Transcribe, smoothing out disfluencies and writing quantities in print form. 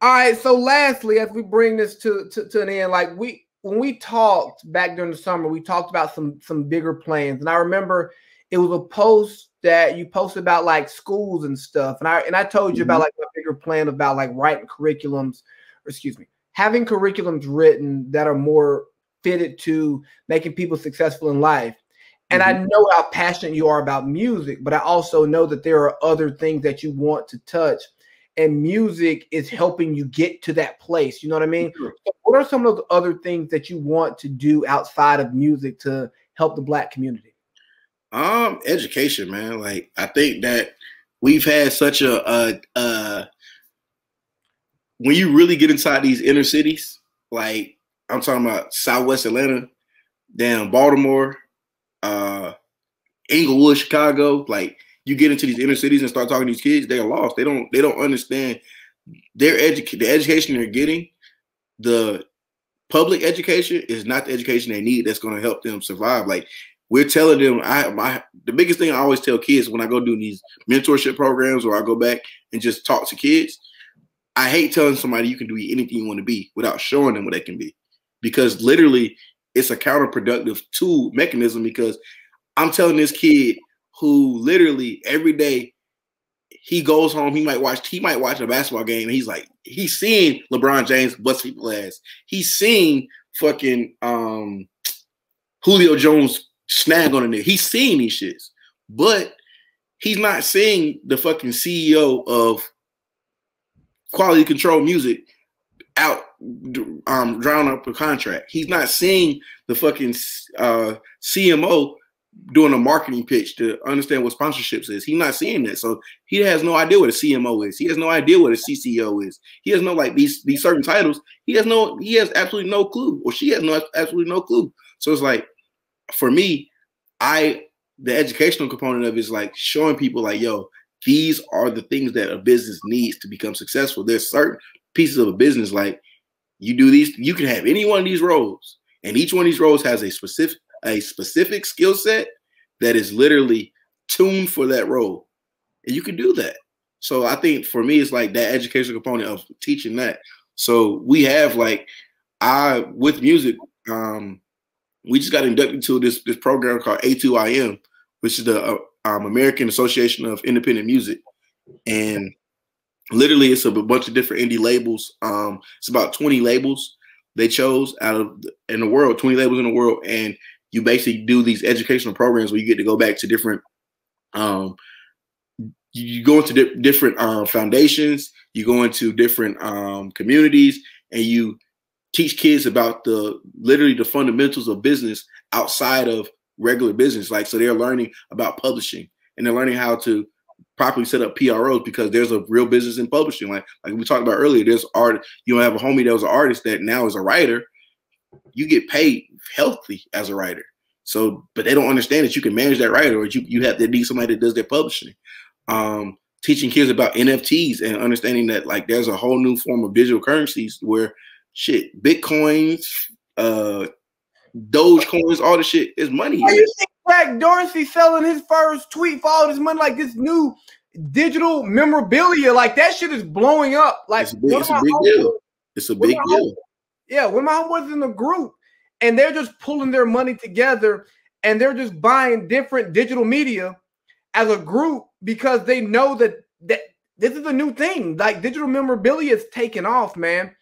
All right. So lastly, as we bring this to an end, like when we talked back during the summer, we talked about some bigger plans. And I remember it was a post that you posted about like schools and stuff. And I told you about like a bigger plan about like writing curriculums, or excuse me, having curriculums written that are more fitted to making people successful in life. And I know how passionate you are about music, but I also know that there are other things that you want to touch. And music is helping you get to that place. You know what I mean? Sure. So what are some of the other things that you want to do outside of music to help the Black community? Education, man. Like I think that we've had such when you really get inside these inner cities, like I'm talking about Southwest Atlanta, down Baltimore, Inglewood, Chicago, like you get into these inner cities and start talking to these kids, they're lost. They don't understand the education they're getting. The public education is not the education they need that's going to help them survive. Like we're telling them, the biggest thing I always tell kids when I go do these mentorship programs or I go back and just talk to kids, I hate telling somebody you can do anything you want to be without showing them what they can be, because literally it's a counterproductive tool mechanism. Because I'm telling this kid who literally every day he goes home, he might watch a basketball game, and he's seeing LeBron James bust people ass. He's seeing fucking Julio Jones snag on the net. He's seeing these shits, but he's not seeing the fucking CEO of Quality Control Music out drawing up a contract. He's not seeing the fucking CMO doing a marketing pitch to understand what sponsorships is. He's not seeing that. So he has no idea what a CMO is. He has no idea what a CCO is. He has no, like, these certain titles. He has absolutely no clue, or she has absolutely no clue. So it's like, for me, the educational component of it is like showing people like, yo, these are the things that a business needs to become successful. There's certain pieces of a business, like you do these, you can have any one of these roles, and each one of these roles has a specific skill set that is literally tuned for that role, and you can do that. So I think for me, it's like that educational component of teaching that. So we have with music, we just got inducted to this program called A2IM, which is the American Association of Independent Music, and literally it's a bunch of different indie labels. It's about 20 labels they chose in the world, 20 labels in the world, and you basically do these educational programs where you get to go back to different. You go into different foundations, you go into different communities, and you teach kids about literally the fundamentals of business outside of regular business. Like, so they're learning about publishing, and they're learning how to properly set up PROs, because there's a real business in publishing. Like we talked about earlier, there's art. You have a homie that was an artist that now is a writer. You get paid healthy as a writer. So, but they don't understand that you can manage that writer, or you have to need somebody that does their publishing. Teaching kids about NFTs and understanding that, like, there's a whole new form of digital currencies where shit, Bitcoins, Dogecoins, all the shit is money. Why you think Jack Dorsey selling his first tweet for all this money, like this new digital memorabilia? Like, that shit is blowing up. Like, it's a big deal. It's a big deal. Yeah, when my homeboys in the group, and they're just pulling their money together, and they're just buying different digital media as a group, because they know that this is a new thing. Like, digital memorabilia is taking off, man.